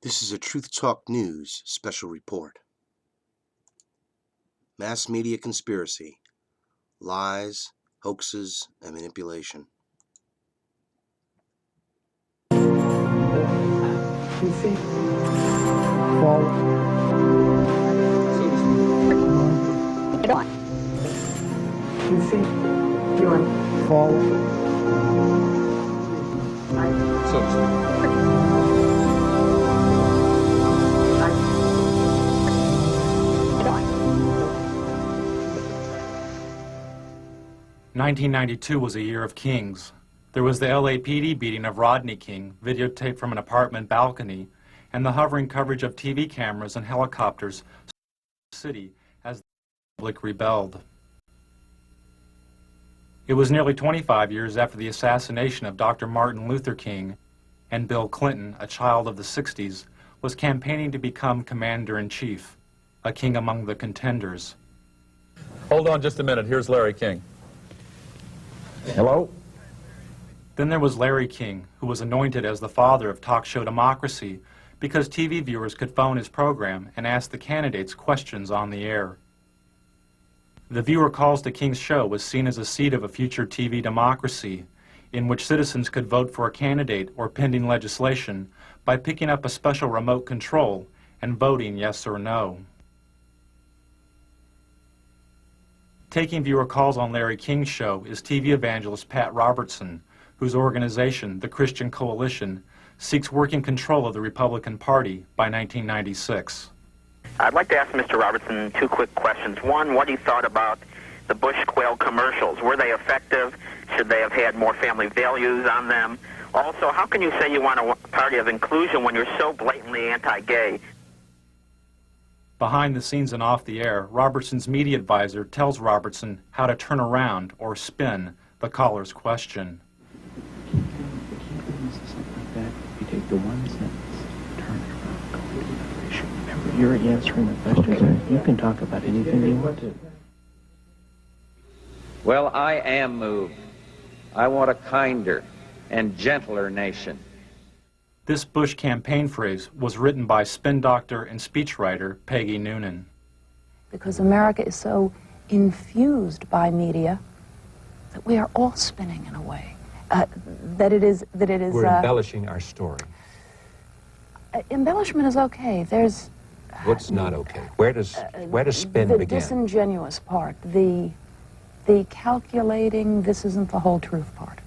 This is a Truth Talk News special report. Mass media conspiracy, lies, hoaxes, and manipulation. "1992 was a year of kings. There was the LAPD beating of Rodney King, videotaped from an apartment balcony, and the hovering coverage of TV cameras and helicopters the city as the public rebelled. It was nearly 25 years after the assassination of Dr. Martin Luther King, and Bill Clinton, a child of the 60s, was campaigning to become commander-in-chief, a king among the contenders. Hold on just a minute. Here's Larry King. Hello? Then there was Larry King, who was anointed as the father of talk show democracy because TV viewers could phone his program and ask the candidates questions on the air. The viewer calls to King's show was seen as a seed of a future TV democracy in which citizens could vote for a candidate or pending legislation by picking up a special remote control and voting yes or no. Taking viewer calls on Larry King's show is TV evangelist Pat Robertson, whose organization, the Christian Coalition, seeks working control of the Republican Party by 1996. I'd like to ask Mr. Robertson two quick questions. One, what he thought about the Bush quail commercials. Were they effective? Should they have had more family values on them? Also, how can you say you want a party of inclusion when you're so blatantly anti-gay? Behind the scenes and off the air, Robertson's media advisor tells Robertson how to turn around or spin the caller's question. You take the one sentence, turn it around, go into another issue. Remember, you're answering the questions. Okay. You can talk about anything you want to. Well, I am moved. I want a kinder and gentler nation. This Bush campaign phrase was written by spin doctor and speechwriter Peggy Noonan. Because America is so infused by media that we are all spinning in a way. We're embellishing our story. Embellishment is okay. There's What's not okay? Where does spin the begin? disingenuous part, the calculating, this isn't the whole truth part.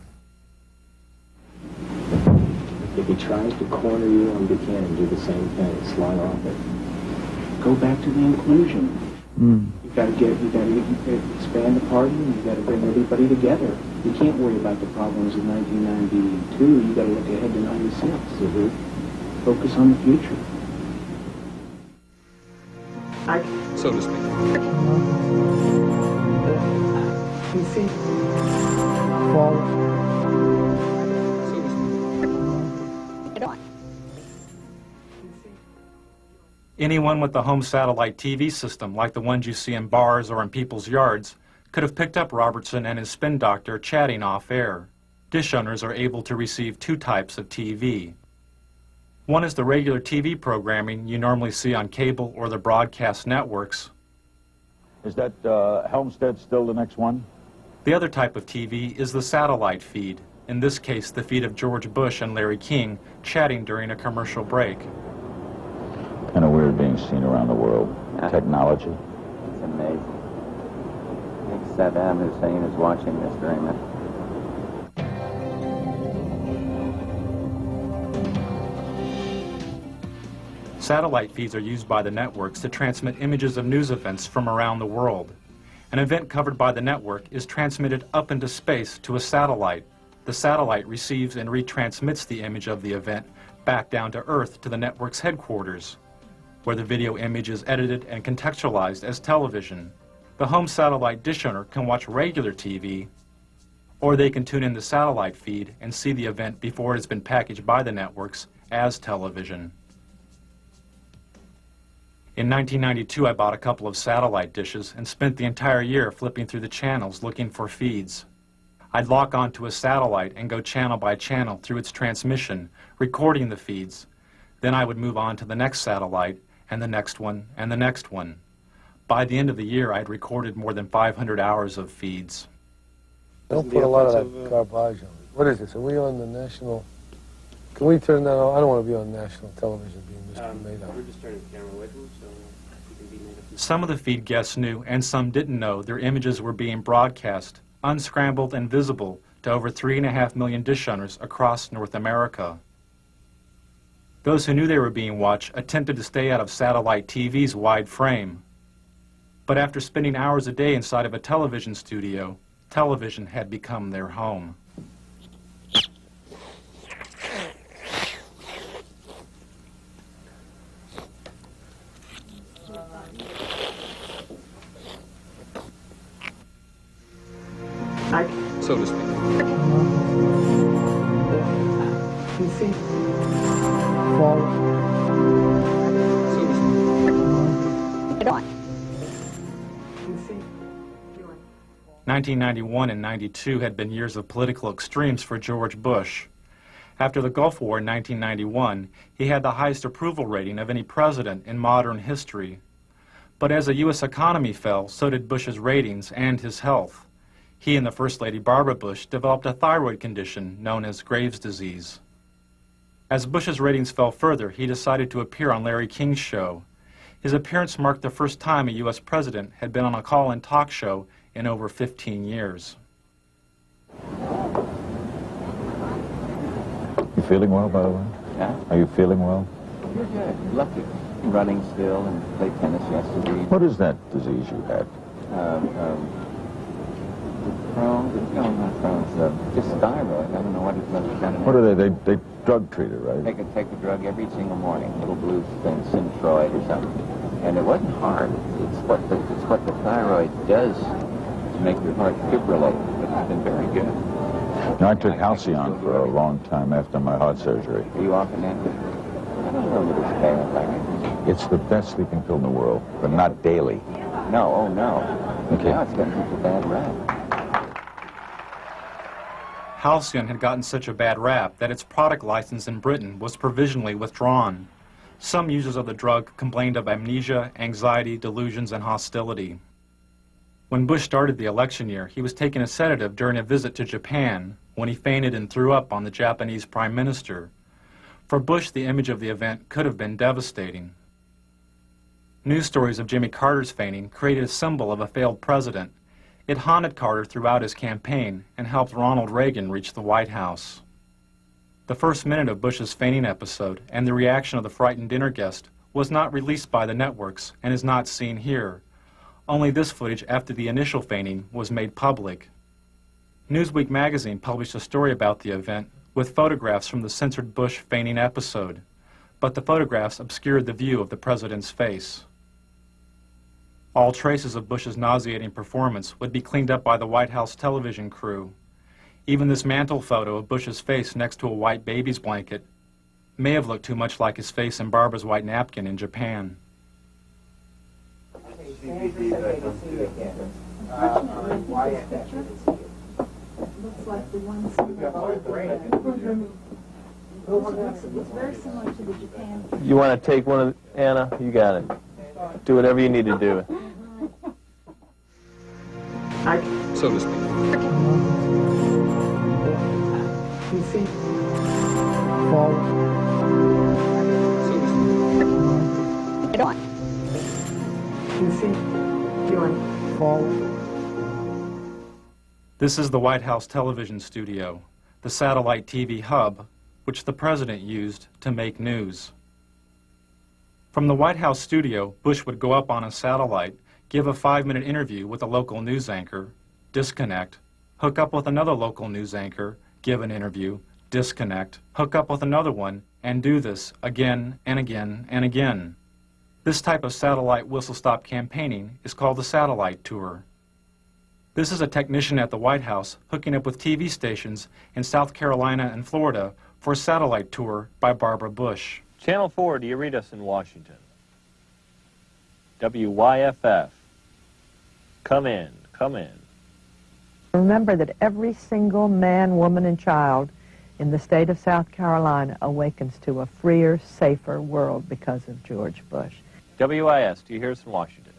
If he tries to corner you on Buchanan, do the same thing, slide off it. Go back to the inclusion. You gotta expand the party, and you gotta bring everybody together. You can't worry about the problems of 1992. You gotta look ahead to 96. Focus on the future. So to speak. Anyone with a home satellite TV system, like the ones you see in bars or in people's yards, could have picked up Robertson and his spin doctor chatting off air. Dish owners are able to receive two types of TV. One is the regular TV programming you normally see on cable or the broadcast networks. Is that Helmstead still the next one? The other type of TV is the satellite feed, in this case the feed of George Bush and Larry King chatting during a commercial break. Kind of weird being seen around the world. Technology. It's amazing. I think Saddam Hussein is watching this during that. Satellite feeds are used by the networks to transmit images of news events from around the world. An event covered by the network is transmitted up into space to a satellite. The satellite receives and retransmits the image of the event back down to Earth to the network's headquarters, where the video image is edited and contextualized as television. The home satellite dish owner can watch regular TV, or they can tune in the satellite feed and see the event before it has been packaged by the networks as television. In 1992, I bought a couple of satellite dishes and spent the entire year flipping through the channels looking for feeds. I'd lock onto a satellite and go channel by channel through its transmission, recording the feeds. Then I would move on to the next satellite, and the next one, and the next one. By the end of the year, I had recorded more than 500 hours of feeds. Don't put a lot of that garbage on. What is this? Are we on the national? Can we turn that on? I don't want to be on national television being made up. We're just turning the camera away from him, so you can be made up. Some of the feed guests knew, and some didn't know, their images were being broadcast, unscrambled and visible, to over 3.5 million dish owners across North America. Those who knew they were being watched attempted to stay out of satellite TV's wide frame. But after spending hours a day inside of a television studio, television had become their home. So to speak. You see? Fall. So to speak. 1991 and 92 had been years of political extremes for George Bush. After the Gulf War in 1991, he had the highest approval rating of any president in modern history. But as the U.S. economy fell, so did Bush's ratings and his health. He and the First Lady Barbara Bush developed a thyroid condition known as Graves' disease. As Bush's ratings fell further, he decided to appear on Larry King's show. His appearance marked the first time a U.S. president had been on a call-in talk show in over 15 years. You feeling well, by the way? Yeah? Are you feeling well? You're good. Lucky. Running still and played tennis yesterday. What is that disease you had? Crohn's, no, not Crohn's, just thyroid. I don't know what it's What are they? They drug treat it, right? Take a drug every single morning, little blue thing, Synthroid or something. And it wasn't hard. It's what the thyroid does to make your heart fibrillate. But it's been very good. Now, I took Halcyon for a long time after my heart surgery. Are you often after? I don't know that it's bad like it. It's the best sleeping pill in the world, but not daily. No, oh no. Okay. Now it's gotten such a bad rap. Halcyon had gotten such a bad rap that its product license in Britain was provisionally withdrawn. Some users of the drug complained of amnesia, anxiety, delusions, and hostility. When Bush started the election year, he was taking a sedative during a visit to Japan when he fainted and threw up on the Japanese Prime Minister. For Bush, the image of the event could have been devastating. News stories of Jimmy Carter's fainting created a symbol of a failed president. It haunted Carter throughout his campaign and helped Ronald Reagan reach the White House. The first minute of Bush's fainting episode and the reaction of the frightened dinner guest was not released by the networks and is not seen here. Only this footage after the initial fainting was made public. Newsweek magazine published a story about the event with photographs from the censored Bush fainting episode, but the photographs obscured the view of the president's face. All traces of Bush's nauseating performance would be cleaned up by the White House television crew. Even this mantle photo of Bush's face next to a white baby's blanket may have looked too much like his face in Barbara's white napkin in Japan. You want to take one of Anna? You got it. Do whatever you need to do. So to speak. You see? Fall. So to speak. You see? Fall. This is the White House television studio, the satellite TV hub, which the president used to make news. From the White House studio, Bush would go up on a satellite, give a 5-minute interview with a local news anchor, disconnect, hook up with another local news anchor, give an interview, disconnect, hook up with another one, and do this again and again and again. This type of satellite whistle-stop campaigning is called the satellite tour. This is a technician at the White House hooking up with TV stations in South Carolina and Florida for a satellite tour by Barbara Bush. Channel 4, do you read us in Washington? WYFF. Come in, come in. Remember that every single man, woman, and child in the state of South Carolina awakens to a freer, safer world because of George Bush. WIS, do you hear us in Washington?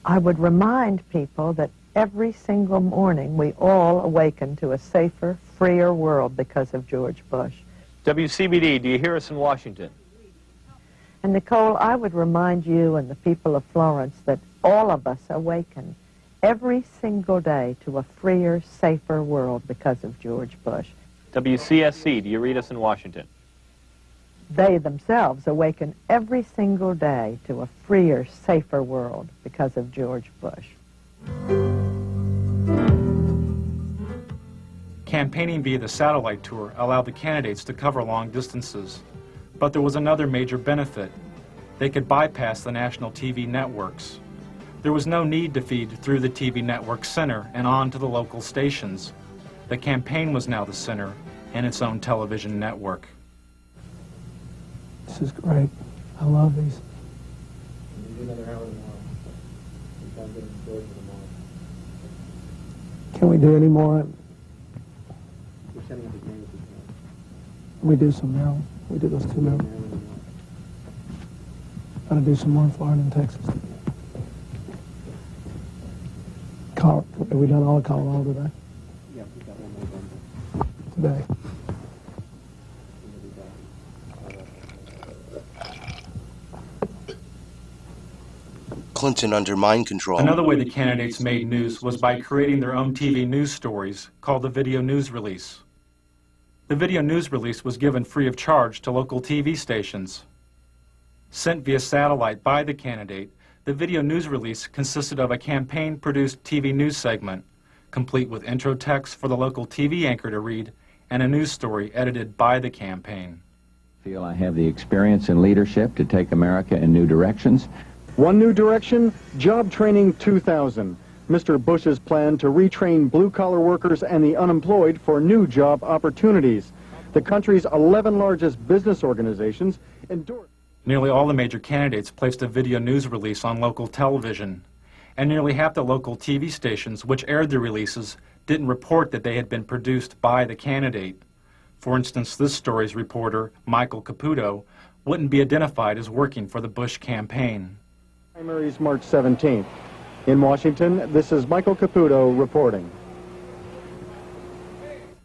I would remind people that every single morning we all awaken to a safer, freer world because of George Bush. WCBD, do you hear us in Washington? And Nicole, I would remind you and the people of Florence that all of us awaken every single day to a freer, safer world because of George Bush. WCSC, do you read us in Washington? They themselves awaken every single day to a freer, safer world because of George Bush. Campaigning via the satellite tour allowed the candidates to cover long distances. But there was another major benefit. They could bypass the national TV networks. There was no need to feed through the TV network center and on to the local stations. The campaign was now the center and its own television network. This is great. I love these. Can we do any more? We do some now. We did those two now. Gotta do some more in Florida and Texas. Have we done all of Colorado today? Yeah, we got one more done. Today. Clinton under mind control. Another way the candidates made news was by creating their own TV news stories called the video news release. The video news release was given free of charge to local TV stations. Sent via satellite by the candidate, the video news release consisted of a campaign-produced TV news segment, complete with intro text for the local TV anchor to read, and a news story edited by the campaign. I feel I have the experience and leadership to take America in new directions. One new direction, Job Training 2000. Mr. Bush's plan to retrain blue-collar workers and the unemployed for new job opportunities. The country's 11 largest business organizations endorsed. Nearly all the major candidates placed a video news release on local television, and nearly half the local TV stations which aired the releases didn't report that they had been produced by the candidate. For instance, this story's reporter, Michael Caputo, wouldn't be identified as working for the Bush campaign. Primaries March 17th. In Washington, this is Michael Caputo reporting.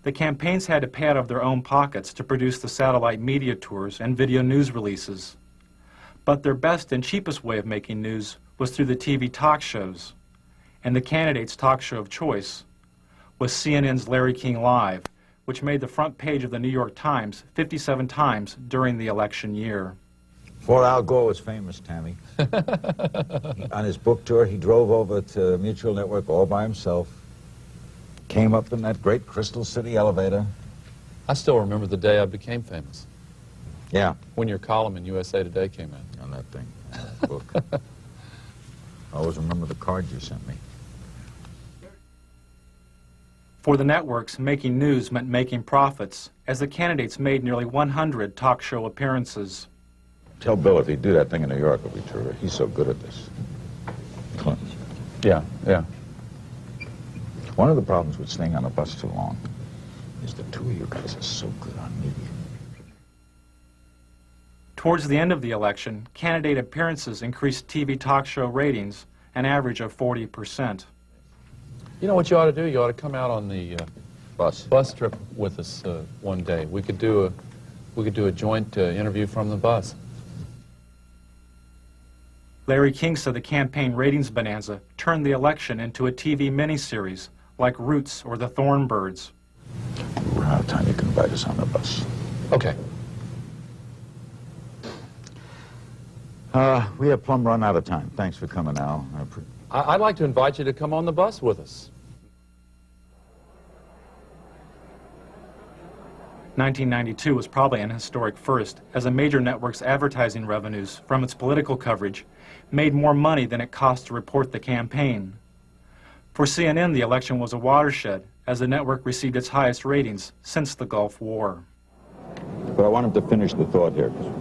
The campaigns had to pay out of their own pockets to produce the satellite media tours and video news releases. But their best and cheapest way of making news was through the TV talk shows. And the candidate's talk show of choice was CNN's Larry King Live, which made the front page of the New York Times 57 times during the election year. Before Al Gore was famous, Tammy, on his book tour, he drove over to Mutual Network all by himself, came up in that great Crystal City elevator. I still remember the day I became famous. Yeah. When your column in USA Today came out. On that thing, that book. I always remember the card you sent me. For the networks, making news meant making profits, as the candidates made nearly 100 talk show appearances. Tell Bill if he'd do that thing in New York, it'd be terrific. He's so good at this. Clinton. Yeah. One of the problems with staying on a bus too long is the two of you guys are so good on media. Towards the end of the election, candidate appearances increased TV talk show ratings an average of 40%. You know what you ought to do? You ought to come out on the bus trip with us one day. We could do a joint interview from the bus. Larry King said the campaign ratings bonanza turned the election into a TV miniseries like Roots or The Thornbirds. We're out of time. You can invite us on the bus. Okay. We have plumb run out of time. Thanks for coming, Al. I'd like to invite you to come on the bus with us. 1992 was probably an historic first, as a major network's advertising revenues from its political coverage made more money than it cost to report the campaign. For CNN, the election was a watershed, as the network received its highest ratings since the Gulf War. But I want him to finish the thought here, because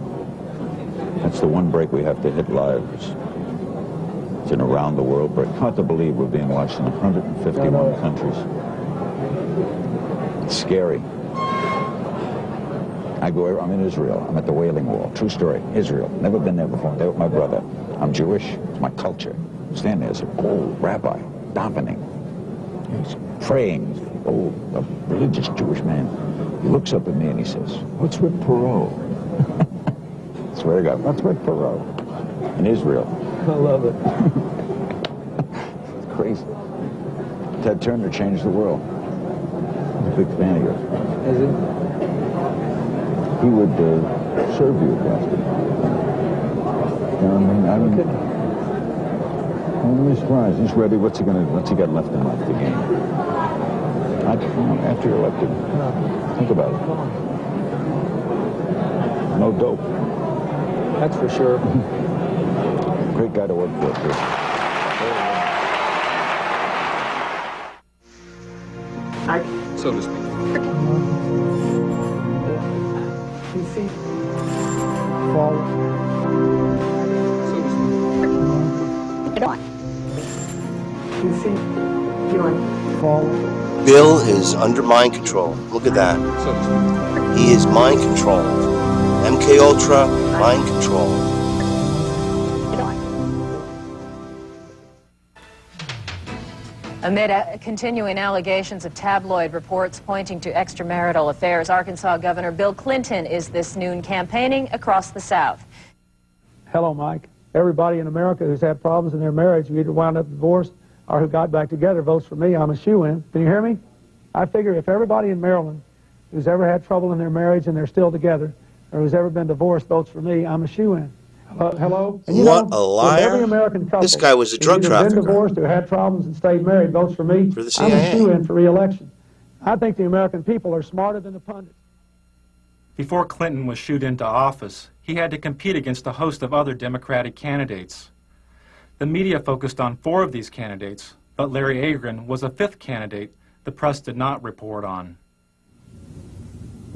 that's the one break we have to hit live. It's an around the world break. Hard to believe we're being watched in 151 countries. It's scary. I'm in Israel. I'm at the Wailing Wall. True story. Israel. Never been there before. There with my brother. I'm Jewish. It's my culture. Stand there as an old rabbi, davening. He's praying. He's an old, a religious Jewish man. He looks up at me and he says, "What's with Perot?" I swear to God, what's with Perot? In Israel. I love it. It's crazy. Ted Turner changed the world. I'm a big fan of yours. Is it? He would serve you a glass. I'm really surprised. He's ready. What's he got left in life to gain? After you're elected, think about it. No dope. That's for sure. Great guy to work for, too. So to speak. You see, fall. So to speak. You see, fall. Bill is under mind control. Look at that. So to speak. He is mind controlled. MK Ultra, mind control. Amid continuing allegations of tabloid reports pointing to extramarital affairs, Arkansas Governor Bill Clinton is this noon campaigning across the South. Hello, Mike. Everybody in America who's had problems in their marriage, who either wound up divorced or who got back together, votes for me. I'm a shoo-in. Can you hear me? I figure if everybody in Maryland who's ever had trouble in their marriage and they're still together, or who's ever been divorced, votes for me, I'm a shoo-in. Hello? And What a liar. Every American couple This guy was a drug who's either trafficker. been divorced or had problems and stayed married, votes for me. For the I'm a CIA. shoo-in for re-election. I think the American people are smarter than the pundits. Before Clinton was shooed into office, he had to compete against a host of other Democratic candidates. The media focused on 4 of these candidates, but Larry Agron was a 5th candidate the press did not report on.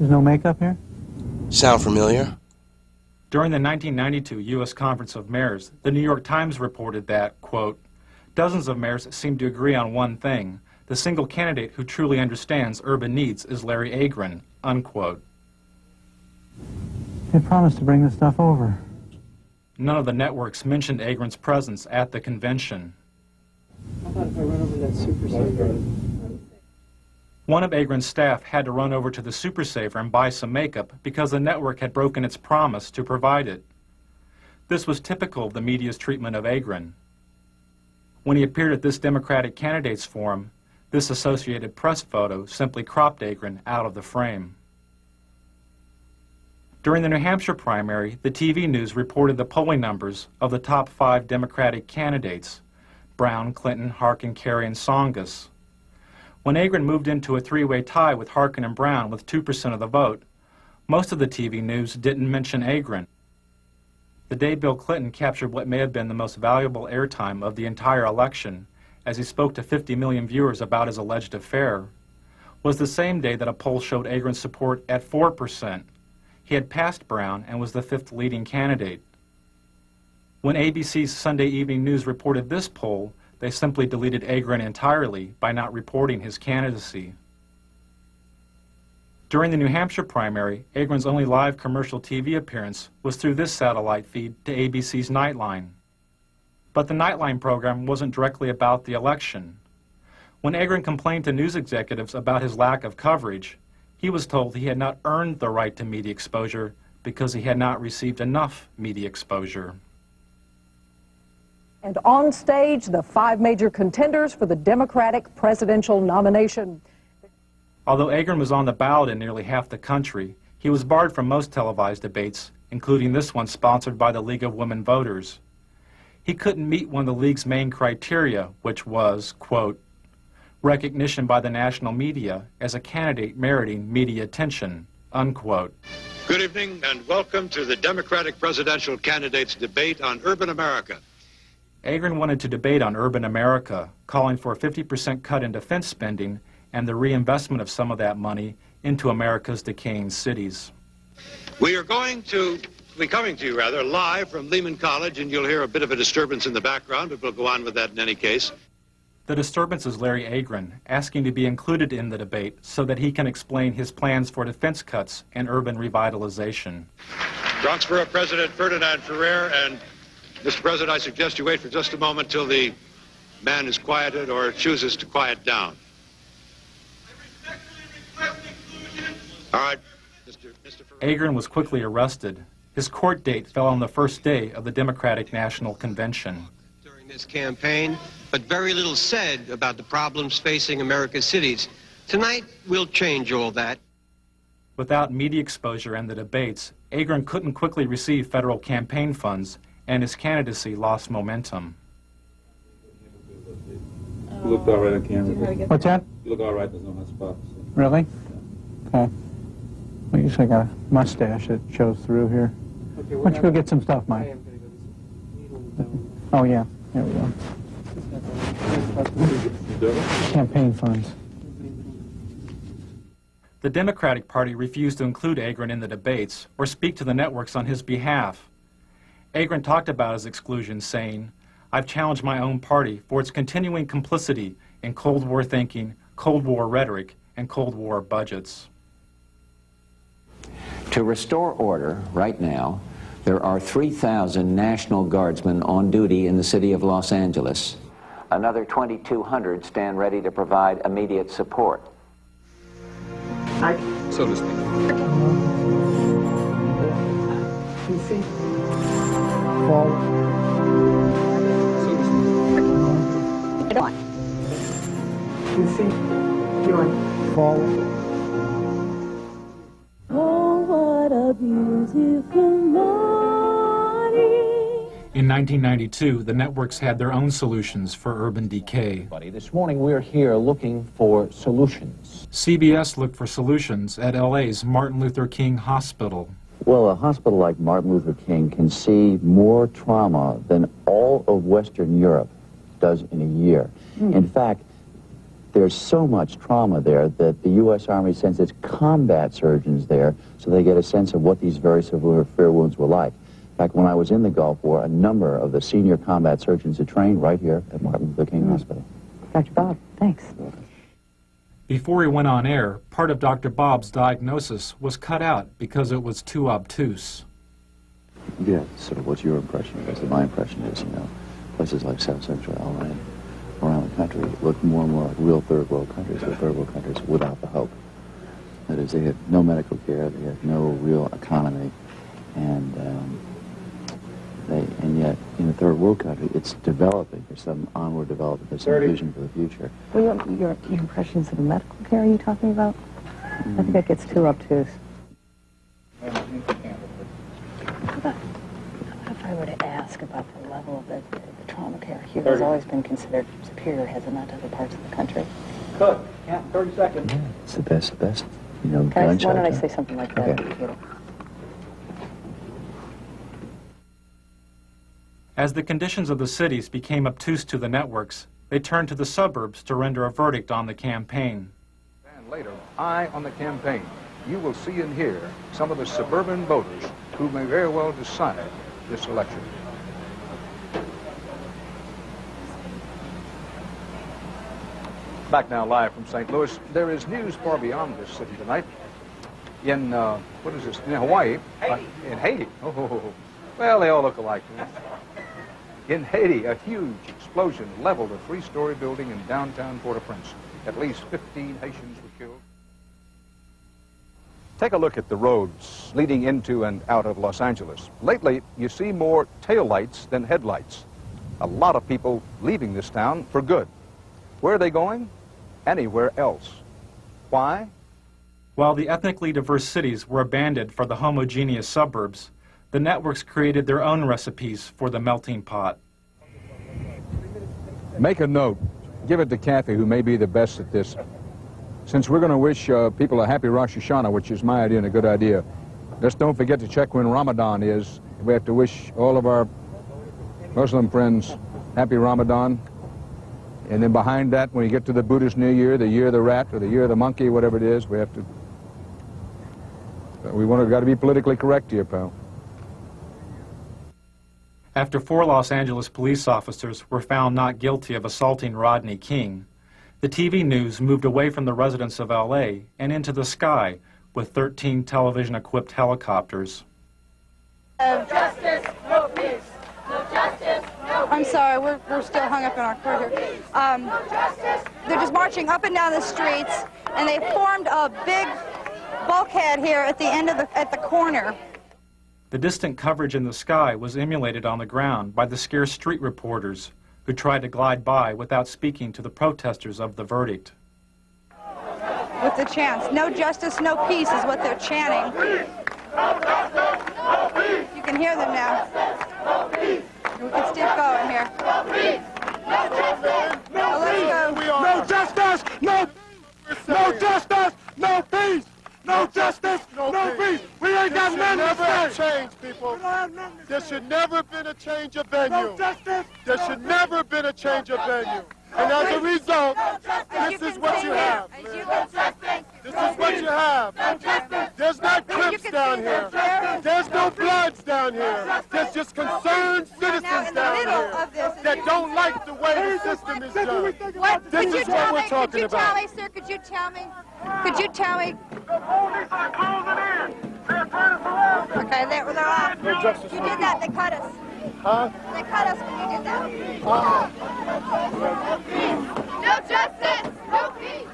There's no makeup here? Sound familiar? During the 1992 U.S. Conference of Mayors, the New York Times reported that, quote, dozens of mayors seem to agree on one thing. The single candidate who truly understands urban needs is Larry Agron, unquote. They promised to bring this stuff over. None of the networks mentioned Agron's presence at the convention. I thought if I run over that Super Saver. One of Agron's staff had to run over to the Super Saver and buy some makeup because the network had broken its promise to provide it. This was typical of the media's treatment of Agron. When he appeared at this Democratic Candidates Forum, this Associated Press photo simply cropped Agron out of the frame. During the New Hampshire primary, the TV news reported the polling numbers of the top 5 Democratic candidates: Brown, Clinton, Harkin, Kerry, and Tsongas. When Agron moved into a 3-way tie with Harkin and Brown with 2% of the vote, most of the TV news didn't mention Agron. The day Bill Clinton captured what may have been the most valuable airtime of the entire election, as he spoke to 50 million viewers about his alleged affair, was the same day that a poll showed Agron's support at 4%. He had passed Brown and was the 5th leading candidate. When ABC's Sunday Evening News reported this poll, they simply deleted Agron entirely by not reporting his candidacy. During the New Hampshire primary, Agron's only live commercial TV appearance was through this satellite feed to ABC's Nightline. But the Nightline program wasn't directly about the election. When Agron complained to news executives about his lack of coverage, he was told he had not earned the right to media exposure because he had not received enough media exposure. And on stage, the 5 major contenders for the Democratic presidential nomination. Although Agron was on the ballot in nearly half the country, he was barred from most televised debates, including this one sponsored by the League of Women Voters. He couldn't meet one of the League's main criteria, which was, quote, recognition by the national media as a candidate meriting media attention, unquote. Good evening and welcome to the Democratic presidential candidates debate on urban America. Agron wanted to debate on urban America, calling for a 50% cut in defense spending and the reinvestment of some of that money into America's decaying cities. We are coming to you live from Lehman College, and you'll hear a bit of a disturbance in the background, but we'll go on with that in any case. The disturbance is Larry Agron, asking to be included in the debate so that he can explain his plans for defense cuts and urban revitalization. Transfer of President Ferdinand Ferrer, and Mr. President, I suggest you wait for just a moment till the man is quieted or chooses to quiet down. All right, Mr. Ferrer. Agron was quickly arrested. His court date fell on the first day of the Democratic National Convention. During this campaign, but very little said about the problems facing America's cities. Tonight, we'll change all that. Without media exposure and the debates, Agron couldn't quickly receive federal campaign funds, and his candidacy lost momentum. You look all right on camera. What's that? You look all right, there's no hot spots. Really? Okay. Well, you got a mustache that shows through here. Okay, why don't you go get some stuff, Mike? Oh, yeah. There we go. Campaign funds. The Democratic Party refused to include Agron in the debates or speak to the networks on his behalf. Agron talked about his exclusion, saying, "I've challenged my own party for its continuing complicity in Cold War thinking, Cold War rhetoric, and Cold War budgets." To restore order right now, there are 3,000 National Guardsmen on duty in the city of Los Angeles. Another 2,200 stand ready to provide immediate support. So to speak. You see? Forward. So to speak. Get on. You see? Going forward. Oh, what a beautiful morning. In 1992, the networks had their own solutions for urban decay. This morning we're here looking for solutions. CBS looked for solutions at LA's Martin Luther King Hospital. Well, a hospital like Martin Luther King can see more trauma than all of Western Europe does in a year. In fact, there's so much trauma there that the U.S. Army sends its combat surgeons there so they get a sense of what these very severe wounds were like. In fact, when I was in the Gulf War, a number of the senior combat surgeons had trained right here at Martin Luther King Hospital. Dr. Bob, thanks. Before he went on air, part of Dr. Bob's diagnosis was cut out because it was too obtuse. Yeah, so what's your impression? Because my impression is, places like South Central LA, around the country, look more and more like real third world countries, or third world countries without the hope. That is, they have no medical care, they have no real economy, and yet in a third world country, it's developing. There's some onward development, there's some vision for the future. Well, your impressions of the medical care are you talking about? I think that gets too obtuse. How about if I were to ask about the level of the trauma care here has always been considered superior, has it not, to other parts of the country? Cut. Yeah, 30 seconds. Yeah, it's the best, Why don't I gunshot. say something like that? Okay. As the conditions of the cities became obtuse to the networks, they turned to the suburbs to render a verdict on the campaign. And later, Eye on the Campaign, you will see and hear some of the suburban voters who may very well decide this election. Back now live from St. Louis. There is news far beyond this city tonight. In, what is this, in Hawaii? In Haiti. Oh, well, they all look alike. In Haiti, a huge explosion leveled a three-story building in downtown Port-au-Prince. At least 15 Haitians were killed. Take a look at the roads leading into and out of Los Angeles. Lately, you see more taillights than headlights. A lot of people leaving this town for good. Where are they going? Anywhere else. Why? While the ethnically diverse cities were abandoned for the homogeneous suburbs, the networks created their own recipes for the melting pot. Make a note. Give it to Kathy, who may be the best at this. Since we're going to wish people a happy Rosh Hashanah, which is my idea and a good idea, just don't forget to check when Ramadan is. We have to wish all of our Muslim friends happy Ramadan. And then behind that, when you get to the Buddhist New Year, the year of the rat or the year of the monkey, whatever it is, we have to... Got to be politically correct here, pal. After 4 Los Angeles police officers were found not guilty of assaulting Rodney King, the TV news moved away from the residents of L.A. and into the sky with 13 television-equipped helicopters. No justice, no peace. No justice, no peace. I'm sorry, we're still hung up in our court here. They're just marching up and down the streets, and they formed a big bulkhead here at the end of at the corner. The distant coverage in the sky was emulated on the ground by the scarce street reporters who tried to glide by without speaking to the protesters of the verdict. With the chants, no justice, no peace is what they're chanting. You can hear them now. We can still going here. Well, let's go. No justice, no justice, no peace. No justice, no peace. We ain't got nothing to say. Change, people. There should never have been a change of venue. No justice. There should never have been a change of venue. And as a result, this is what you have. This is what you have. There's not Crips down here. There's no Bloods down here. There's just concerned citizens down here that don't like the way the system is done. This is what we're talking about. Could you tell me, sir, could you tell me? Could you tell me? The police are closing in. They're trying to surround us. Okay, they're off. No justice. You did that, they cut us. Huh? They cut us when you did that. No justice, no peace.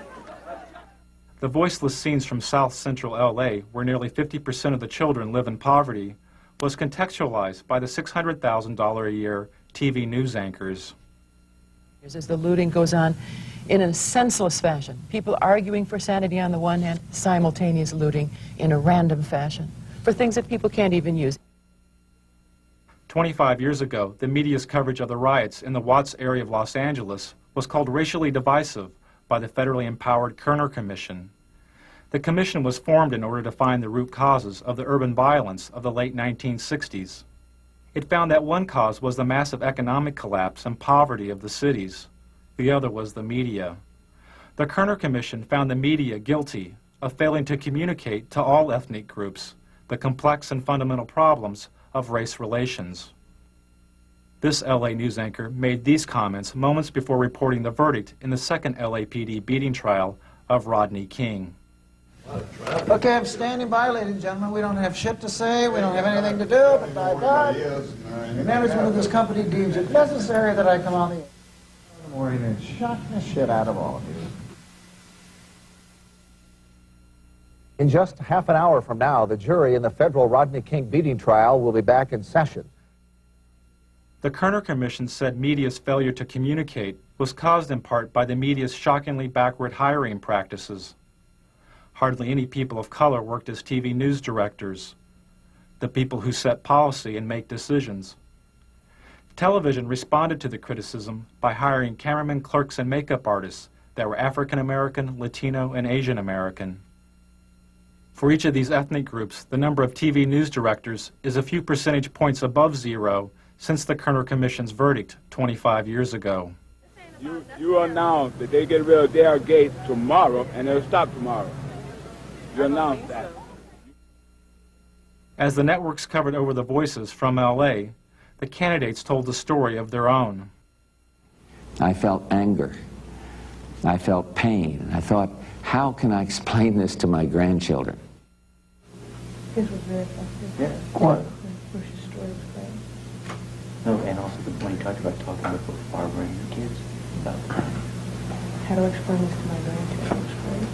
The voiceless scenes from South Central L.A., where nearly 50% of the children live in poverty, was contextualized by the $600,000 a year TV news anchors. As the looting goes on in a senseless fashion, people arguing for sanity on the one hand, simultaneous looting in a random fashion for things that people can't even use. 25 years ago, the media's coverage of the riots in the Watts area of Los Angeles was called racially divisive by the federally empowered Kerner Commission. The commission was formed in order to find the root causes of the urban violence of the late 1960s. It found that one cause was the massive economic collapse and poverty of the cities. The other was the media. The Kerner Commission found the media guilty of failing to communicate to all ethnic groups the complex and fundamental problems of race relations. This LA news anchor made these comments moments before reporting the verdict in the second LAPD beating trial of Rodney King. Okay, I'm standing by, ladies and gentlemen. We don't have shit to say. We don't have anything to do, but by God, the management of this company deems it necessary that I come on the air in the morning and shock the shit out of all of you. In just half an hour from now, the jury in the federal Rodney King beating trial will be back in session. The Kerner Commission said media's failure to communicate was caused in part by the media's shockingly backward hiring practices. Hardly any people of color worked as TV news directors, the people who set policy and make decisions. Television responded to the criticism by hiring cameramen, clerks, and makeup artists that were African American, Latino, and Asian American. For each of these ethnic groups, the number of TV news directors is a few percentage points above zero since the Kerner Commission's verdict 25 years ago. You announce that they get rid of their gate tomorrow and they'll stop tomorrow. You announce that. As the networks covered over the voices from L.A., the candidates told the story of their own. I felt anger. I felt pain. I thought, how can I explain this to my grandchildren? His was very effective. Yeah. What? Bush's story was great. No, and also when he talked about talking with Barbara and the kids about How to explain this to my grandchildren was great.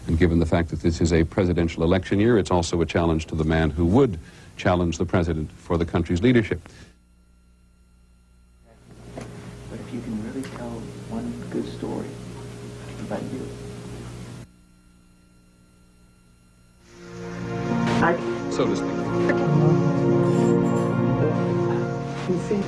And given the fact that this is a presidential election year, it's also a challenge to the man who would challenge the president for the country's leadership. But if you can really tell one good story about you. So to speak. You see?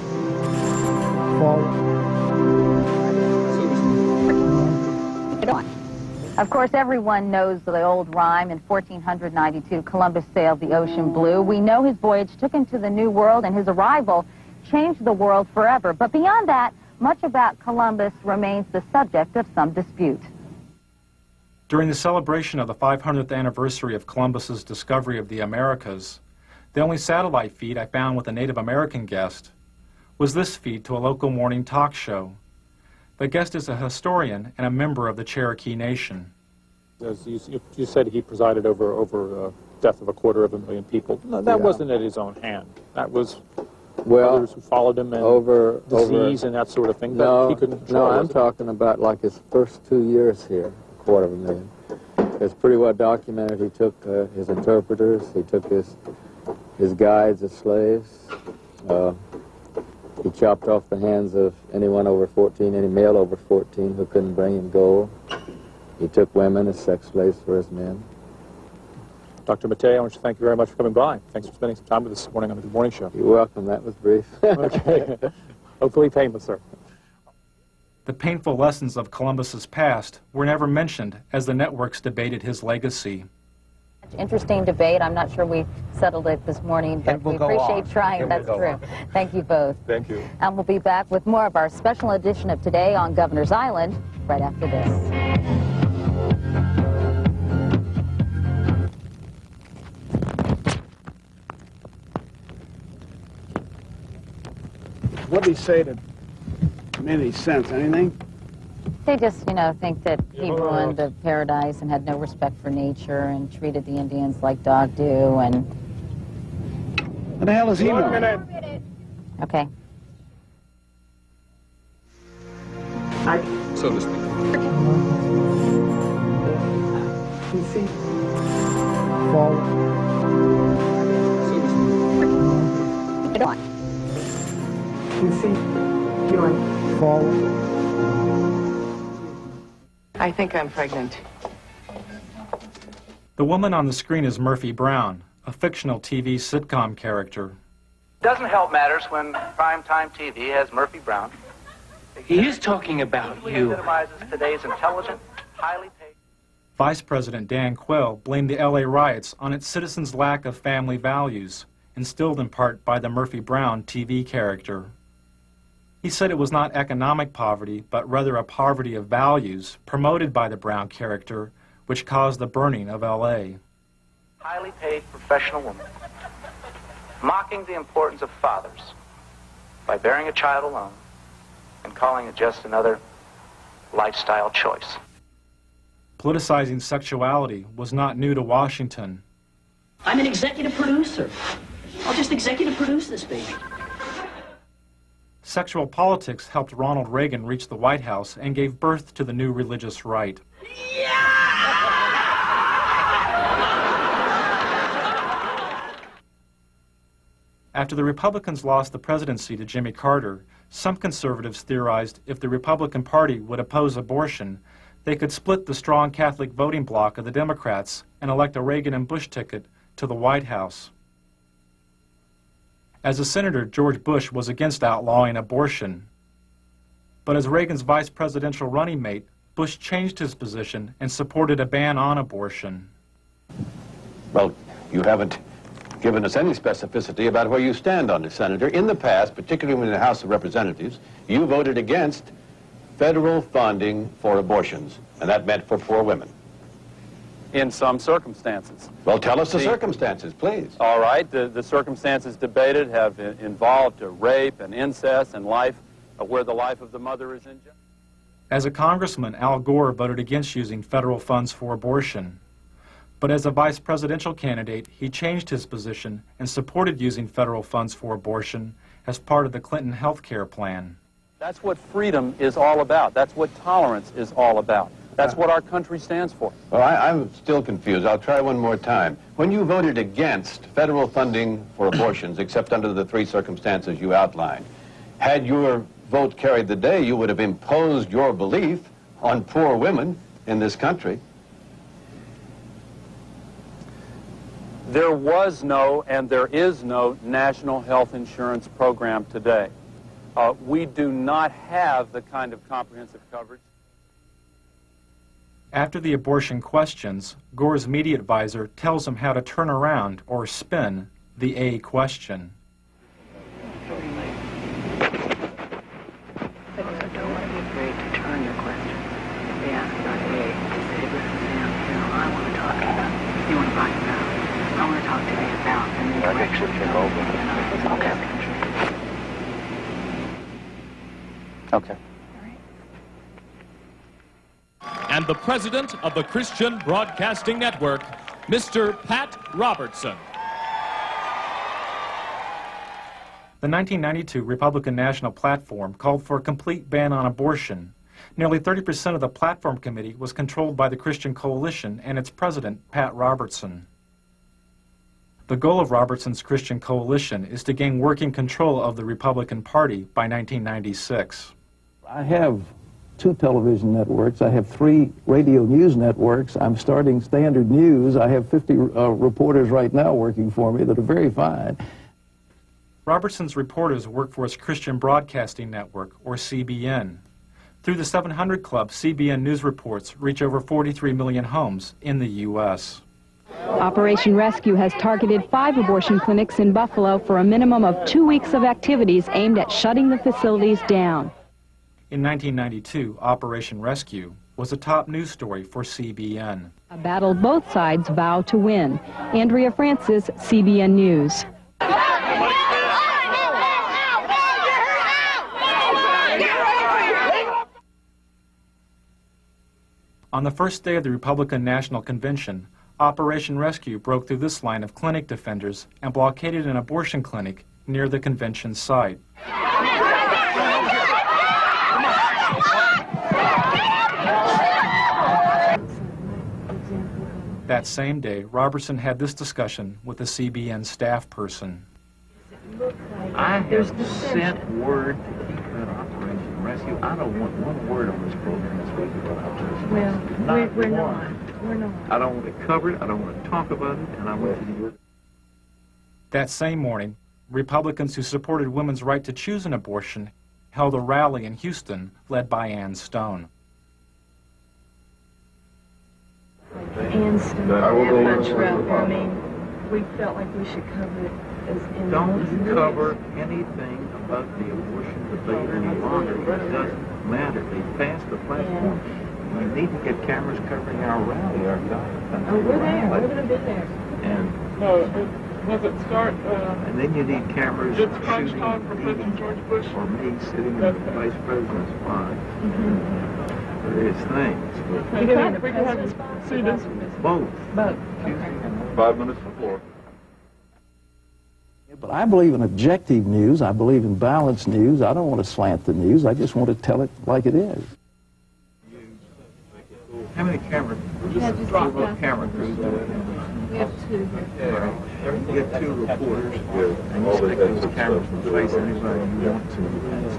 Of course, everyone knows the old rhyme. In 1492, Columbus sailed the ocean blue. We know his voyage took him to the New World, and his arrival changed the world forever. But beyond that, much about Columbus remains the subject of some dispute. During the celebration of the 500th anniversary of Columbus's discovery of the Americas, The only satellite feed I found with a Native American guest was this feed to a local morning talk show. The guest is a historian and a member of the Cherokee Nation. As you said, he presided over death of 250,000 people. No, that wasn't at his own hand. That was others who followed him and disease and that sort of thing. But he couldn't control I'm talking about like his first 2 years here, 250,000. It's pretty well documented. He took his interpreters, he took his guides as slaves. He chopped off the hands of anyone over 14, any male over 14 who couldn't bring him gold. He took women as sex slaves for his men. Dr. Mattei, I want to thank you very much for coming by. Thanks for spending some time with us this morning on the Good Morning Show. You're welcome. That was brief. Okay. Hopefully painless, sir. The painful lessons of Columbus's past were never mentioned as the networks debated his legacy. Interesting debate. I'm not sure we settled it this morning, but we appreciate trying. That's true. Thank you both. Thank you. And we'll be back with more of our special edition of Today on Governor's Island right after this. What did he say that made any sense? Anything? They just, think that he ruined the paradise and had no respect for nature and treated the Indians like dog do and... What the hell is he doing? 1 minute. Okay. So to speak. You see? Forward. So to speak. You see? Doing Forward. I think I'm pregnant. The woman on the screen is Murphy Brown, a fictional TV sitcom character. Doesn't help matters when primetime TV has Murphy Brown. He is talking about you. Epitomizes today's intelligent, highly paid... Vice President Dan Quayle blamed the LA riots on its citizens' lack of family values, instilled in part by the Murphy Brown TV character. He said it was not economic poverty, but rather a poverty of values promoted by the Brown character, which caused the burning of LA. Highly paid professional woman, mocking the importance of fathers by bearing a child alone and calling it just another lifestyle choice. Politicizing sexuality was not new to Washington. I'm an executive producer. I'll just executive produce this baby. Sexual politics helped Ronald Reagan reach the White House and gave birth to the new religious right. After the Republicans lost the presidency to Jimmy Carter, some conservatives theorized if the Republican Party would oppose abortion, they could split the strong Catholic voting bloc of the Democrats and elect a Reagan and Bush ticket to the White House. As a senator, George Bush was against outlawing abortion. But as Reagan's vice presidential running mate, Bush changed his position and supported a ban on abortion. Well, you haven't given us any specificity about where you stand on this, Senator. In the past, particularly in the House of Representatives, you voted against federal funding for abortions, and that meant for poor women. In some circumstances. Well, tell us the circumstances, please. All right. The circumstances debated have involved rape and incest and life, where the life of the mother is in jeopardy. As a congressman, Al Gore voted against using federal funds for abortion. But as a vice presidential candidate, he changed his position and supported using federal funds for abortion as part of the Clinton health care plan. That's what freedom is all about. That's what tolerance is all about. That's what our country stands for. Well, I'm still confused. I'll try one more time. When you voted against federal funding for abortions, except under the three circumstances you outlined, had your vote carried the day, you would have imposed your belief on poor women in this country. There was no and there is no national health insurance program today. We do not have the kind of comprehensive coverage. After the abortion questions, Gore's media advisor tells him how to turn around or spin the A question. I want to talk today about, and they direct you and the president of the Christian Broadcasting Network, Mr. Pat Robertson. The 1992 Republican National Platform called for a complete ban on abortion. Nearly 30% of the platform committee was controlled by the Christian Coalition and its president, Pat Robertson. The goal of Robertson's Christian Coalition is to gain working control of the Republican Party by 1996. I have 2 television networks. I have 3 radio news networks. I'm starting Standard News. I have 50 reporters right now working for me that are very fine. Robertson's reporters work for his Christian Broadcasting Network, or CBN. Through the 700 Club, CBN News reports reach over 43 million homes in the U.S. Operation Rescue has targeted 5 abortion clinics in Buffalo for a minimum of 2 weeks of activities aimed at shutting the facilities down. In 1992, Operation Rescue was a top news story for CBN. A battle both sides vow to win. Andrea Francis, CBN News. On the first day of the Republican National Convention, Operation Rescue broke through this line of clinic defenders and blockaded an abortion clinic near the convention site. That same day, Robertson had this discussion with a CBN staff person. I have sent word to keep that Operation Rescue. I don't want one word on this program this week about Operation Rescue. Well, we're not. We're not. I don't want to cover it. I don't want to talk about it. And I want you to do it. That same morning, Republicans who supported women's right to choose an abortion held a rally in Houston led by Ann Stone. Ann Stone, that much rather. I mean, we felt like we should cover it as in. Don't cover anything about the abortion debate any longer. It doesn't matter. They passed the platform. You need to get cameras covering our rally, our God. Oh, we're there. We're going to be there. And no, does it start? And then you need cameras it's crunch time for President George Bush. Or me sitting in the vice president's spot. Various things. We can have see this. Both. Both. 5 minutes before. But I believe in objective news. I believe in balanced news. I don't want to slant the news. I just want to tell it like it is. How many camera crews do we have? We have 2. You get 2 reporters, and you stick those cameras in the face of anybody you want to.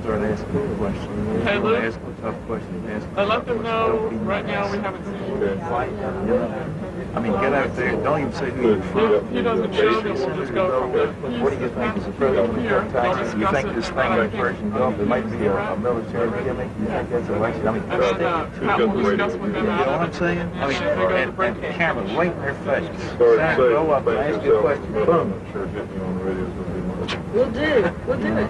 Start asking questions. Hey, Luke, ask a tough question. I let them know right now we haven't seen you. I mean, get out there. Don't even say who you're from. He doesn't show that we'll just go from there. What do you think is the president of Texas? You think this thing in Persian Gulf, there might be a military gimmick? You think that's election? I mean, Pat will discuss with them. You know what I'm saying? I mean, and cameras right in their face. Go up and ask you a question. Boom. We'll do it. We'll do it.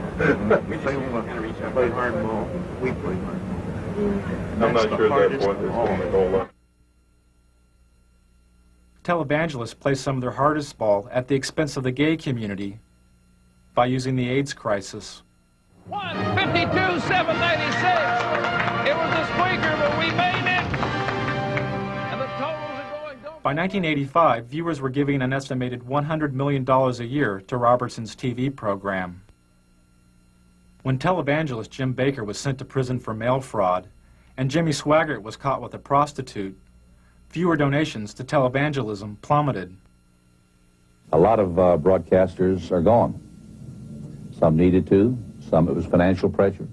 If they want to play hardball, we play hardball. I'm not sure at that point there's going to go up. Televangelists play some of their hardest ball at the expense of the gay community by using the AIDS crisis. 152, 796. It was a squeaker, but we made it. And the totals are going. By 1985, viewers were giving an estimated $100 million a year to Robertson's TV program. When televangelist Jim Bakker was sent to prison for mail fraud, and Jimmy Swaggart was caught with a prostitute, viewer donations to televangelism plummeted. A lot of broadcasters are gone. Some needed to, some it was financial pressure.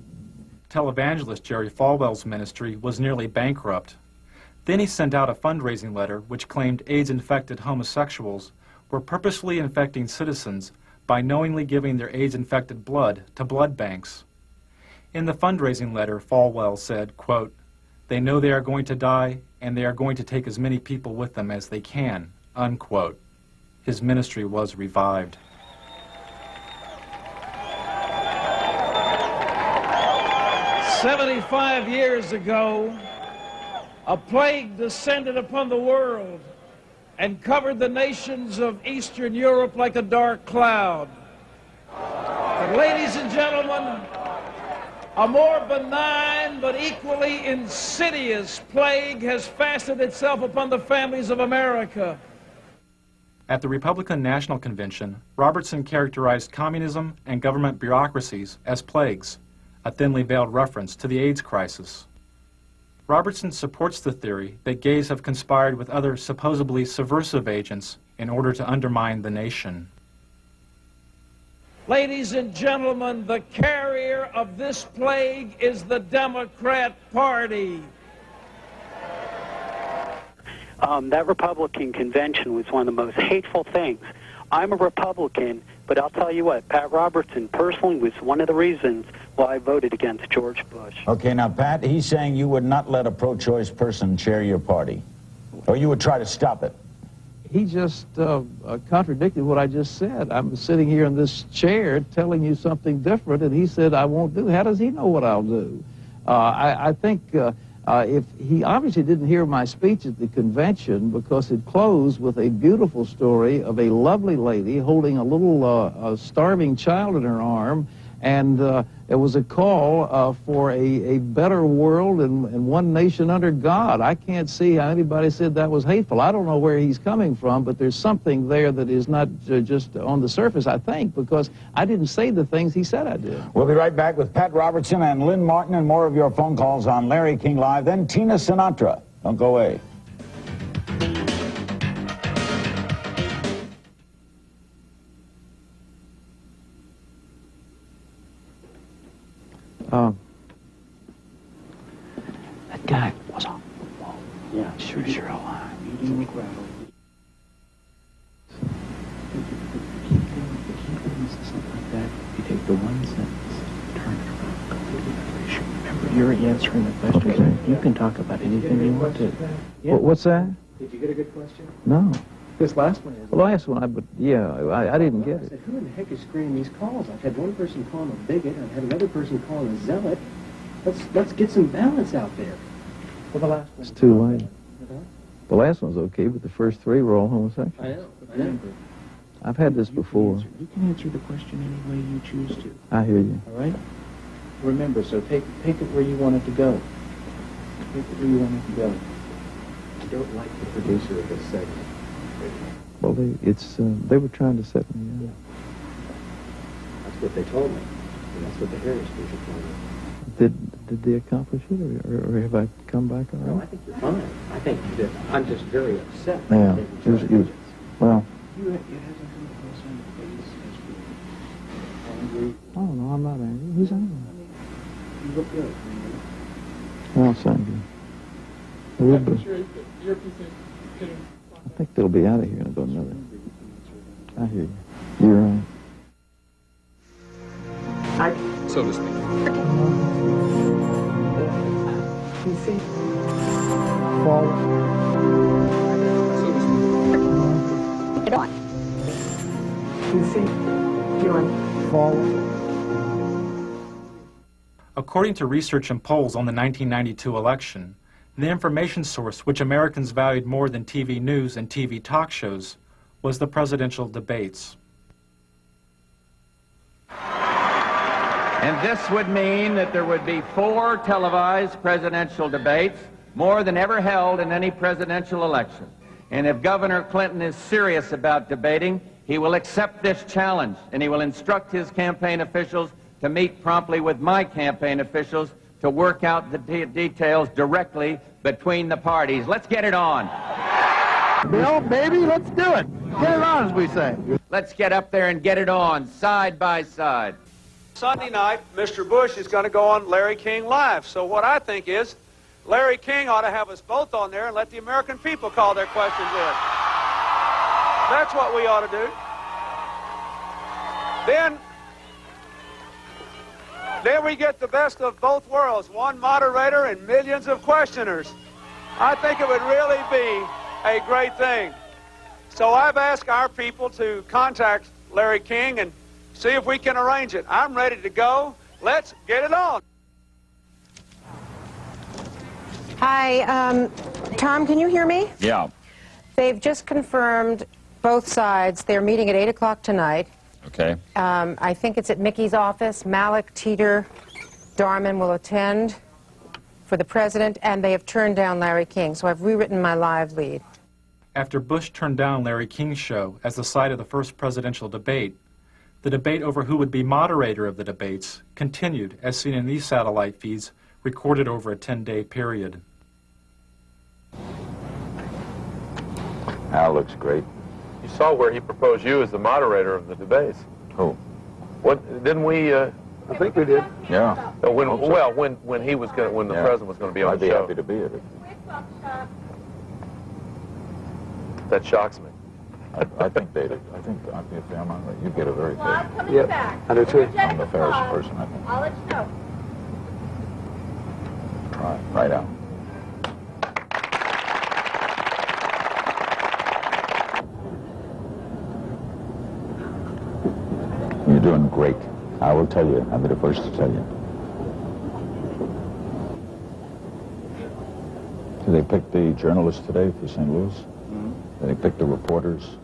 Televangelist Jerry Falwell's ministry was nearly bankrupt. Then he sent out a fundraising letter which claimed AIDS-infected homosexuals were purposely infecting citizens by knowingly giving their AIDS-infected blood to blood banks. In the fundraising letter, Falwell said, quote, "They know they are going to die, and they are going to take as many people with them as they can," unquote. His ministry was revived. "75 years ago, a plague descended upon the world and covered the nations of Eastern Europe like a dark cloud. But ladies and gentlemen, A more benign but equally insidious plague has fastened itself upon the families of America. At the Republican National Convention, Robertson characterized communism and government bureaucracies as plagues, a thinly veiled reference to the AIDS crisis. Robertson supports the theory that gays have conspired with other supposedly subversive agents in order to undermine the nation. Ladies and gentlemen, the carrier of this plague is the Democrat Party. That Republican convention was one of the most hateful things. I'm a Republican, but I'll tell you what, Pat Robertson personally was one of the reasons why I voted against George Bush. Okay, now, Pat, he's saying you would not let a pro-choice person chair your party, or you would try to stop it. He just contradicted what I just said. I'm sitting here in this chair telling you something different, and he said I won't do. How does he know what I'll do? I think if he obviously didn't hear my speech at the convention, because it closed with a beautiful story of a lovely lady holding a little starving child in her arm, and it was a call for a better world and one nation under God. I can't see how anybody said that was hateful. I don't know where he's coming from, but there's something there that is not just on the surface, I think, because I didn't say the things he said I did. We'll be right back with Pat Robertson and Lynn Martin and more of your phone calls on Larry King Live, then Tina Sinatra. Don't go away. That guy was on. Yeah, sure alive. Eating the gravel. Something like that. You take the one sentence, turn it around, go to the issue. Remember, you're answering the questions. Okay. You can talk about anything you want to. Yeah. What's that? Did you get a good question? No. This last one is. The last one, I didn't get I it. said, who in the heck is screening these calls? I've had one person call him a bigot, I've had another person call him a zealot. Let's get some balance out there. Well, the last one. It's too late. The last one's okay, but the first three were all homosexual. I know. Remember, I've had this before. you can answer the question any way you choose to. I hear you. All right? Remember, so take it where you want it to go. Take it where you want it to go. I don't like the producer of this segment. Well, they were trying to set me up. That's what they told me. And that's what the Harris people told me. Did they accomplish it, or have I come back all right? No, I think you're fine. I think that I'm just very upset. Yeah. Well. You haven't come across on the face as angry. Oh, no, I'm not angry. Who's angry? You look good. Well, thank you. I think they'll be out of here in about another. I hear you. You're right. So to speak. You see? Forward. So to speak. Get on. You see? You're Forward. According to research and polls on the 1992 election, the information source which Americans valued more than TV news and TV talk shows was the presidential debates. And this would mean that there would be 4 televised presidential debates, more than ever held in any presidential election. And if Governor Clinton is serious about debating, he will accept this challenge, and he will instruct his campaign officials to meet promptly with my campaign officials to work out the details directly between the parties. Let's get it on. Bill, baby, let's do it. Get it on, as we say. Let's get up there and get it on, side by side. Sunday night, Mr. Bush is going to go on Larry King Live. So what I think is, Larry King ought to have us both on there and let the American people call their questions in. That's what we ought to do. Then we get the best of both worlds, one moderator and millions of questioners. I think it would really be a great thing. So I've asked our people to contact Larry King and see if we can arrange it. I'm ready to go. Let's get it on. Hi, Tom, can you hear me? Yeah. They've just confirmed both sides. They're meeting at 8 o'clock tonight. Okay. I think it's at Mickey's office, Malik, Teeter, Darman will attend for the president, and they have turned down Larry King, so I've rewritten my live lead. After Bush turned down Larry King's show as the site of the first presidential debate, the debate over who would be moderator of the debates continued, as seen in these satellite feeds recorded over a 10-day period. Al looks great. You saw where he proposed you as the moderator of the debates. Who? What didn't we? I think we did. Yeah. When he was going, when the president was going to be on I'd the be show. happy to be at it. That shocks me. I think they did. I think if I'm on, you get a very big. Yeah, I do too. I'm the fairest person, I think. I'll let you know. Right out. You're doing great. I will tell you. I'll be the first to tell you. Did they pick the journalists today for St. Louis? Mm-hmm. Did they pick the reporters?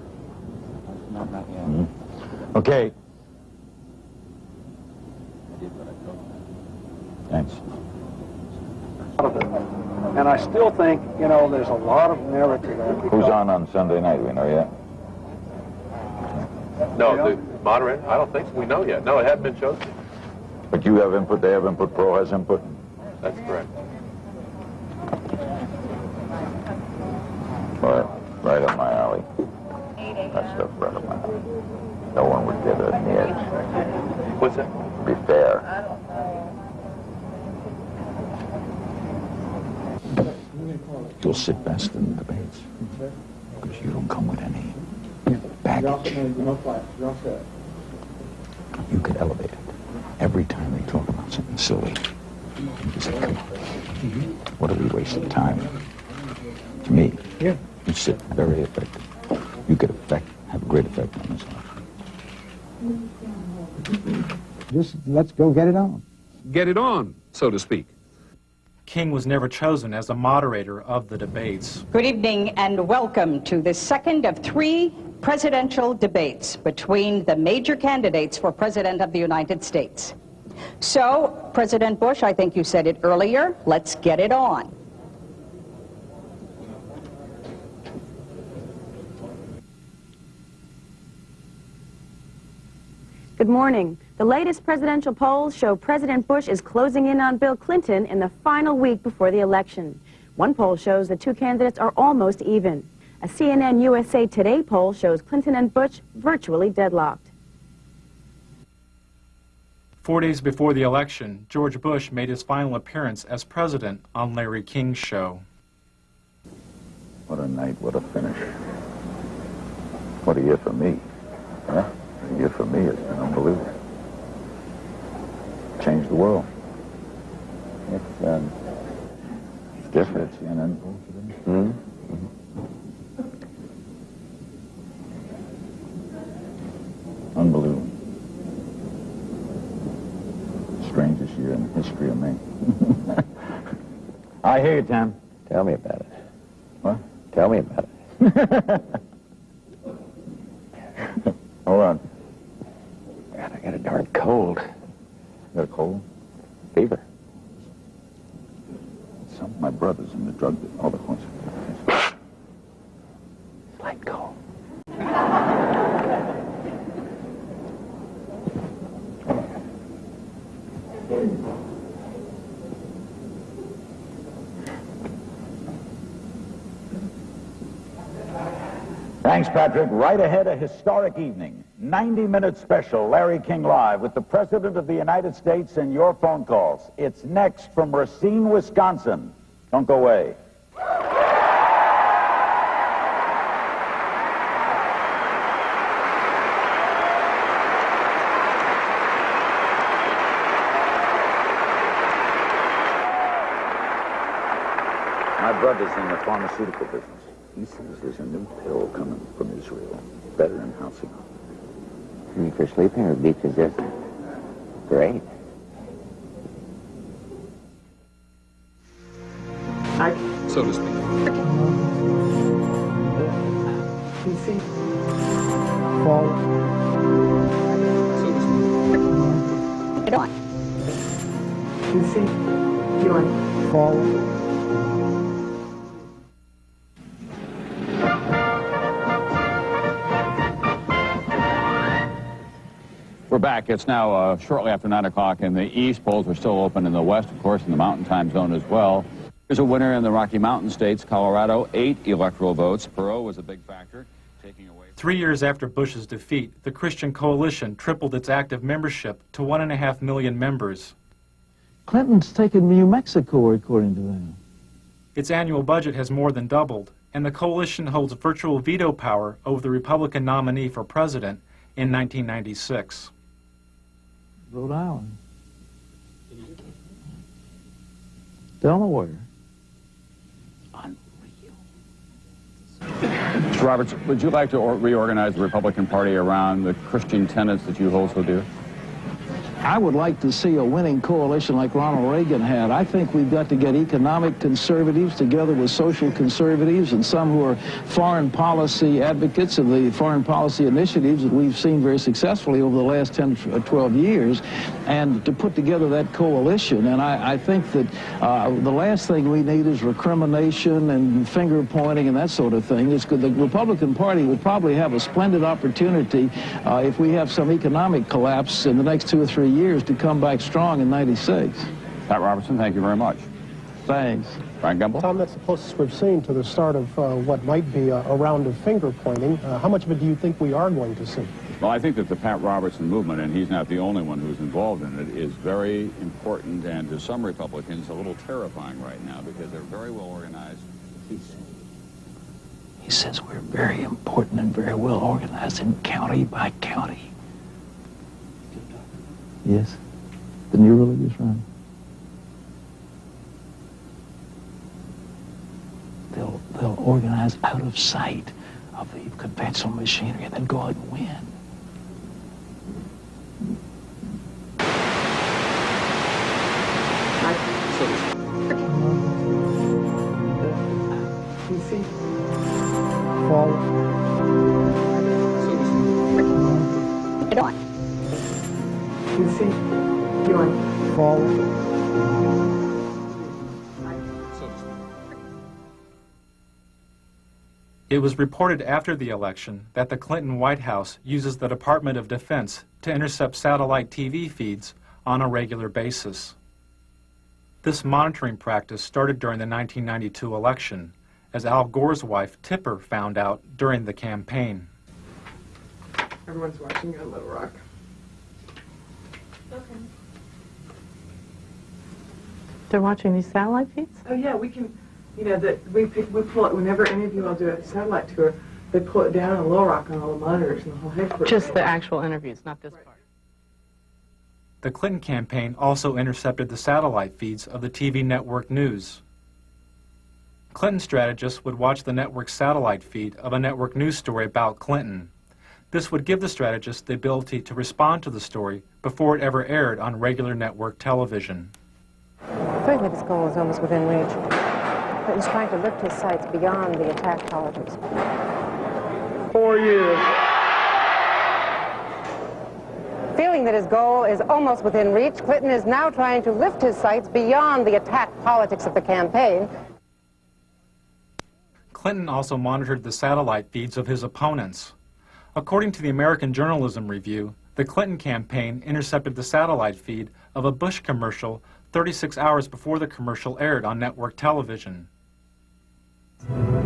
Not yet. Mm-hmm. Okay. Thanks. And I still think, you know, there's a lot of merit to that. Who's on Sunday night? Do we know yet? No, the moderator? I don't think so. We know yet. No, it hadn't been chosen. But you have input, they have input, Pro has input? That's correct. Right up my alley. That stuff right up my alley. No one would get an edge. What's that? Be fair. You'll sit best in the debates. Because you don't come with any baggage. You could elevate it. Every time they talk about something silly, you say, what are we wasting time? To me, you sit very effective. You could have a great effect on this. Just let's go get it on. Get it on, so to speak. King was never chosen as the moderator of the debates. Good evening and welcome to the second of 3 presidential debates between the major candidates for President of the United States. So, President Bush, I think you said it earlier, let's get it on. Good morning. The latest presidential polls show President Bush is closing in on Bill Clinton in the final week before the election. One poll shows the two candidates are almost even. A CNN USA Today poll shows Clinton and Bush virtually deadlocked. 4 days before the election, George Bush made his final appearance as president on Larry King's show. What a night, what a finish. What a year for me. Huh? A year for me has been unbelievable. Changed the world. It's different. CNN poll today. Mm-hmm. Unbelievable. Strangest year in the history of me. I hear you, Tom. Tell me about it. What? Tell me about it. Hold on. God, I got a darn cold. You got a cold? Fever. Some of my brothers in the drug business. Oh, the consequences. Slight cold. Thanks, Patrick. Right ahead, a historic evening. 90-minute special, Larry King Live, with the President of the United States and your phone calls. It's next from Racine, Wisconsin. Don't go away. My brother's in the pharmaceutical business. He says there's a new pill coming from Israel, better than housing. For sleeping or beef is just great. So to speak. Get on. Forward. We're back. It's now shortly after 9 o'clock in the east. Polls are still open in the west, of course, in the mountain time zone as well. There's a winner in the Rocky Mountain states. Colorado, 8 electoral votes. Perot was a big factor, taking away... 3 years after Bush's defeat, the Christian Coalition tripled its active membership to 1.5 million members. Clinton's taken New Mexico, according to them. Its annual budget has more than doubled, and the coalition holds virtual veto power over the Republican nominee for president in 1996. Rhode Island. Delaware. Mr. Roberts, would you like to reorganize the Republican Party around the Christian tenets that you hold so dear? I would like to see a winning coalition like Ronald Reagan had. I think we've got to get economic conservatives together with social conservatives and some who are foreign policy advocates of the foreign policy initiatives that we've seen very successfully over the last 10 or 12 years, and to put together that coalition. And I think that the last thing we need is recrimination and finger pointing and that sort of thing. It's good. The Republican Party will probably have a splendid opportunity if we have some economic collapse in the next 2 or 3 years to come back strong in 96. Pat Robertson, thank you very much. Thanks. Frank Gumble? Tom, that's the closest we've seen to the start of what might be a round of finger pointing. How much of it do you think we are going to see? Well, I think that the Pat Robertson movement, and he's not the only one who's involved in it, is very important and to some Republicans a little terrifying right now because they're very well organized. He says we're very important and very well organized in county by county. Yes, the new religious right. They'll organize out of sight of the conventional machinery and then go out and win. It was reported after the election that the Clinton White House uses the Department of Defense to intercept satellite TV feeds on a regular basis. This monitoring practice started during the 1992 election, as Al Gore's wife, Tipper, found out during the campaign. Everyone's watching on Little Rock. Okay. They're watching these satellite feeds? Oh yeah, we can, you know, that we pull it whenever any of you all do a satellite tour. They pull it down on Little Rock on all the monitors and the whole headquarters. Just the actual interviews, not this part. The Clinton campaign also intercepted the satellite feeds of the TV network news. Clinton strategists would watch the network's satellite feed of a network news story about Clinton. This would give the strategists the ability to respond to the story before it ever aired on regular network television. Certainly this goal is almost within reach. Clinton's trying to lift his sights beyond the attack politics. 4 years. Feeling that his goal is almost within reach, Clinton is now trying to lift his sights beyond the attack politics of the campaign. Clinton also monitored the satellite feeds of his opponents. According to the American Journalism Review, the Clinton campaign intercepted the satellite feed of a Bush commercial 36 hours before the commercial aired on network television.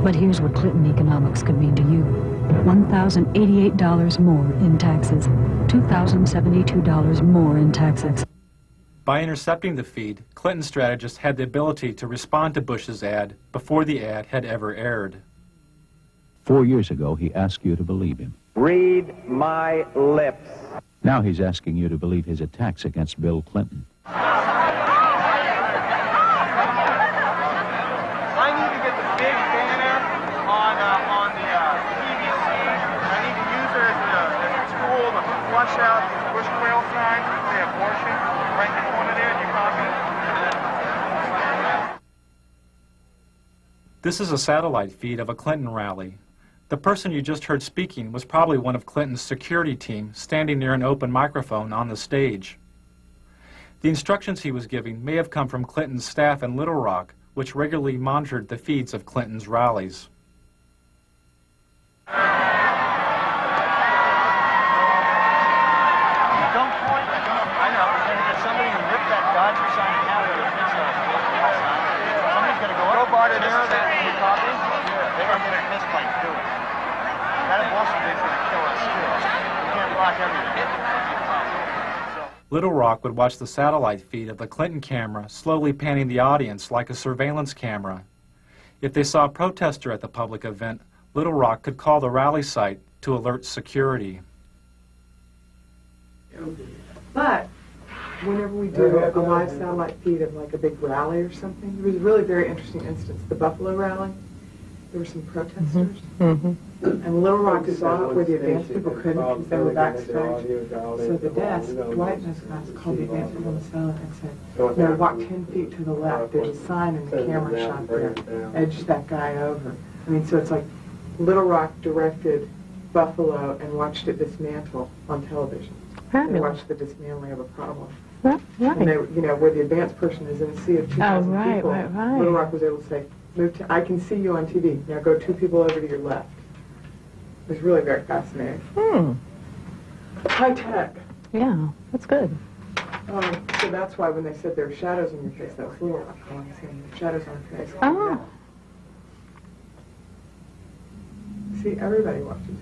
But here's what Clinton economics could mean to you. $1,088 more in taxes. $2,072 more in taxes. By intercepting the feed, Clinton strategists had the ability to respond to Bush's ad before the ad had ever aired. 4 years ago, he asked you to believe him. Read my lips. Now he's asking you to believe his attacks against Bill Clinton. I need to get the big banner on the PVC. I need to use it as a tool to flush out these bush quail signs that say abortion right in the corner there. You copy? This is a satellite feed of a Clinton rally. The person you just heard speaking was probably one of Clinton's security team standing near an open microphone on the stage. The instructions he was giving may have come from Clinton's staff in Little Rock, which regularly monitored the feeds of Clinton's rallies. Don't point. I know. We're going to get somebody who ripped that Dodger sign in half and fix a football sign. Somebody's going to go up. Go bar to there. They copy. They're going to get a misplate to do it. That abortion thing's going to kill us too. We can't block everything. Little Rock would watch the satellite feed of the Clinton camera slowly panning the audience like a surveillance camera. If they saw a protester at the public event, Little Rock could call the rally site to alert security. But whenever we do a live satellite feed of like a big rally or something, there was a really very interesting instance. The Buffalo rally, there were some protesters. And Little Rock saw it where the advance people couldn't because they were backstage. So the desk, Dwight and those guys called the advance people on the phone and said, no, walk 10 feet to the left. There's a sign in the camera shot there. Edge that guy over. I mean, so it's like Little Rock directed Buffalo and watched it dismantle on television. They watched the dismantling of a problem. Right. And they, you know, where the advance person is in a sea of 2,000 people, right. Little Rock was able to say, move to, I can see you on TV. Now go 2 people over to your left. It was really very fascinating. High tech. Yeah, that's good. So that's why when they said there were shadows on your face, that was Little Rock calling, saying shadows on your face. Oh. See, everybody watches.